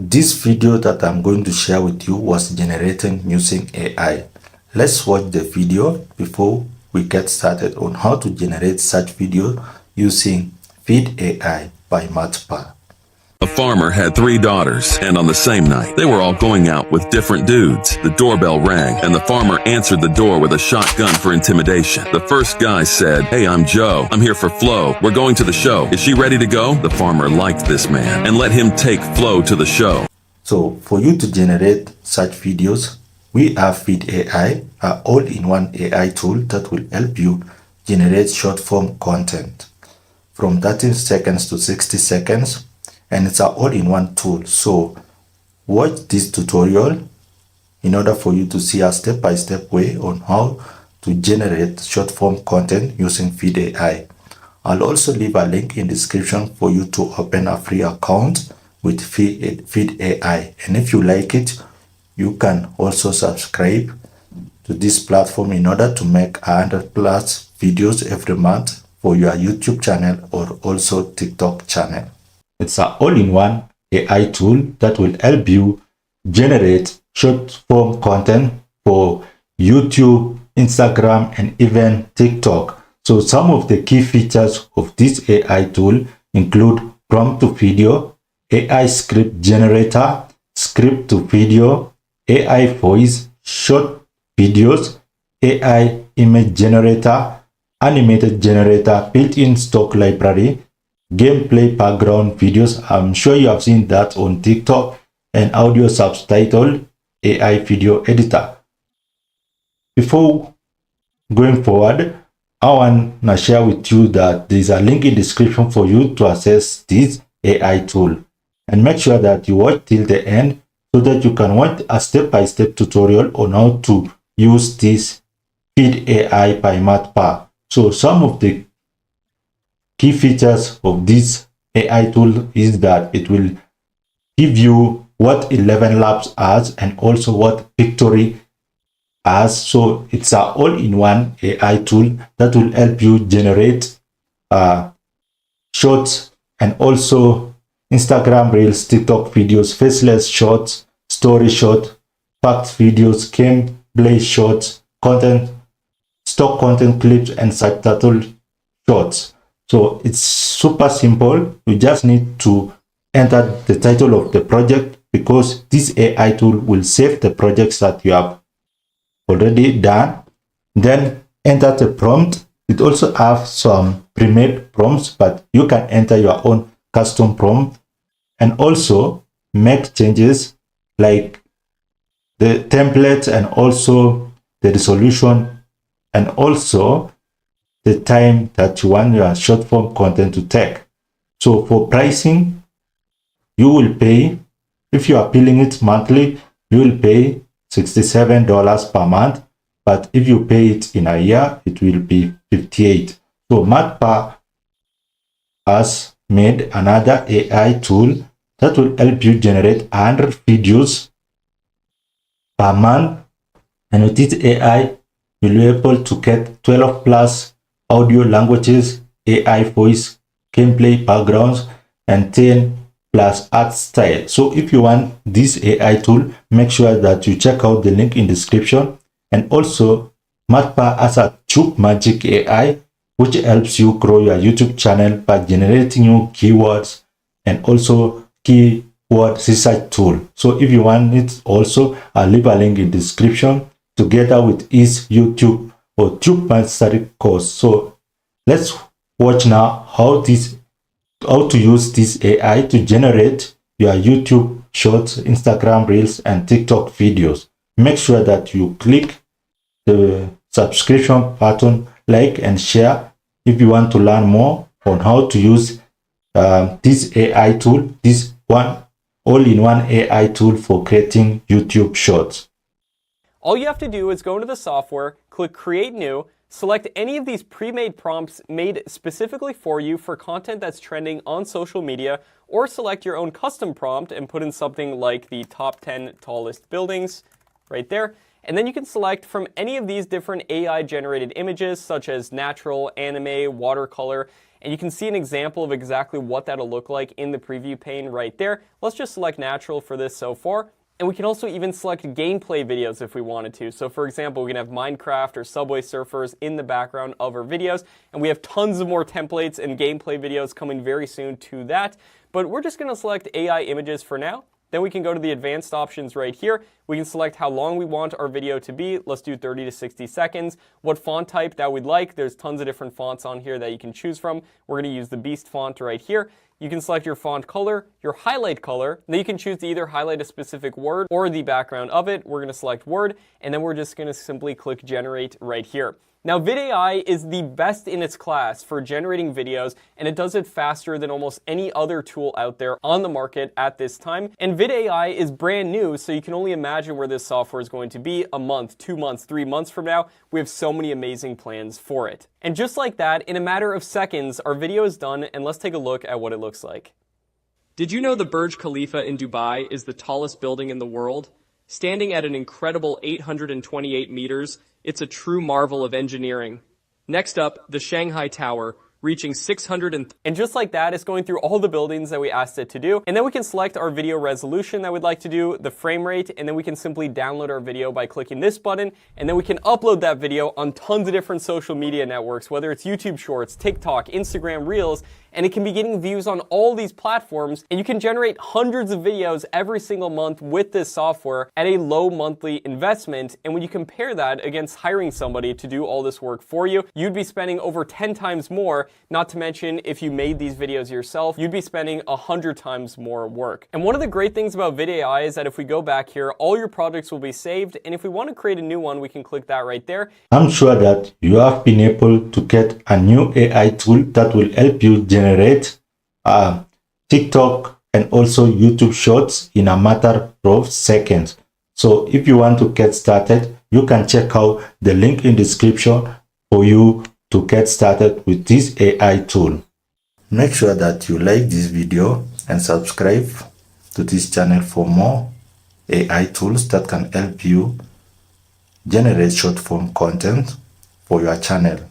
This video that I'm going to share with you was generated using AI. Let's watch the video before we get started on how to generate such video using Vid.ai by Matpa. A farmer had 3 daughters, and on the same night, they were all going out with different dudes. The doorbell rang, and the farmer answered the door with a shotgun for intimidation. The first guy said, "Hey, I'm Joe. I'm here for Flo. We're going to the show. Is she ready to go?" The farmer liked this man and let him take Flo to the show. So for you to generate such videos, we have Vid.ai, an all-in-one AI tool that will help you generate short-form content from 30 seconds to 60 seconds. And it's an all-in-one tool. So watch this tutorial in order for you to see a step-by-step way on how to generate short-form content using Vid.ai. I'll also leave a link in the description for you to open a free account with Vid.ai. And if you like it, you can also subscribe to this platform in order to make 100+ videos every month for your YouTube channel or also TikTok channel. It's an all-in-one AI tool that will help you generate short-form content for YouTube, Instagram, and even TikTok. So some of the key features of this AI tool include prompt to video, AI script generator, script to video, AI voice, short videos, AI image generator, animated generator, built-in stock library, gameplay background videos. I'm sure you have seen that on TikTok, and audio subtitle AI video editor. Before going forward, I want to share with you that there's a link in the description for you to access this AI tool, and make sure that you watch till the end so that you can watch a step-by-step tutorial on how to use this Vid.ai by Matpa. So some of the key features of this AI tool is that it will give you what 11 Labs has and also what Victory has. So it's an all-in-one AI tool that will help you generate shorts and also Instagram Reels, TikTok videos, faceless shorts, story short, fact videos, gameplay shorts, content, stock content clips, and subtitle shorts. So it's super simple. You just need to enter the title of the project, because this AI tool will save the projects that you have already done. Then enter the prompt. It also has some pre-made prompts, but you can enter your own custom prompt and also make changes like the template and also the resolution and also the time that you want your short form content to take. So for pricing, you will pay, if you are billing it monthly, you will pay $67 per month. But if you pay it in a year, it will be $58. So Matpa has made another AI tool that will help you generate 100 videos per month. And with this AI, you'll be able to get 12+ audio languages, AI voice, gameplay backgrounds, and 10+ art style. So if you want this AI tool, make sure that you check out the link in the description. And also Matpa has a Tube Magic AI, which helps you grow your YouTube channel by generating new keywords and also keyword research tool. So if you want it also, I'll leave a link in the description together with his YouTube or Tube Mastery course. So let's watch now how to use this AI to generate your YouTube shorts, Instagram Reels, and TikTok videos. Make sure that you click the subscription button, like and share if you want to learn more on how to use this AI tool, this one all-in-one AI tool for creating YouTube shorts. All you have to do is go into the software, click Create New, select any of these pre-made prompts made specifically for you for content that's trending on social media, or select your own custom prompt and put in something like the top 10 tallest buildings right there. And then you can select from any of these different AI-generated images, such as natural, anime, watercolor, and you can see an example of exactly what that'll look like in the preview pane right there. Let's just select natural for this so far. And we can also even select gameplay videos if we wanted to. So for example, we can have Minecraft or Subway Surfers in the background of our videos, and we have tons of more templates and gameplay videos coming very soon to that. But we're just gonna select AI images for now. Then we can go to the advanced options right here. We can select how long we want our video to be. Let's do 30 to 60 seconds. What font type that we'd like. There's tons of different fonts on here that you can choose from. We're gonna use the Beast font right here. You can select your font color, your highlight color. Then you can choose to either highlight a specific word or the background of it. We're gonna select word, and then we're just gonna simply click generate right here. Now, Vid.ai is the best in its class for generating videos, and it does it faster than almost any other tool out there on the market at this time. And Vid.ai is brand new, so you can only imagine where this software is going to be a month, 2 months, 3 months from now. We have so many amazing plans for it. And just like that, in a matter of seconds, our video is done, and let's take a look at what it looks like. Did you know the Burj Khalifa in Dubai is the tallest building in the world? Standing at an incredible 828 meters, it's a true marvel of engineering. Next up, the Shanghai Tower, reaching 600 and just like that, it's going through all the buildings that we asked it to do. And then we can select our video resolution that we'd like to do, the frame rate, and then we can simply download our video by clicking this button, and then we can upload that video on tons of different social media networks, whether it's YouTube Shorts, TikTok, Instagram Reels, and it can be getting views on all these platforms, and you can generate hundreds of videos every single month with this software at a low monthly investment. And when you compare that against hiring somebody to do all this work for you, you'd be spending over 10 times more, not to mention if you made these videos yourself, you'd be spending 100 times more work. And one of the great things about Vid.ai is that if we go back here, all your projects will be saved, and if we want to create a new one, we can click that right there. I'm sure that you have been able to get a new AI tool that will help you generate TikTok and also YouTube Shorts in a matter of seconds. So if you want to get started, you can check out the link in the description for you to get started with this AI tool. Make sure that you like this video and subscribe to this channel for more AI tools that can help you generate short form content for your channel.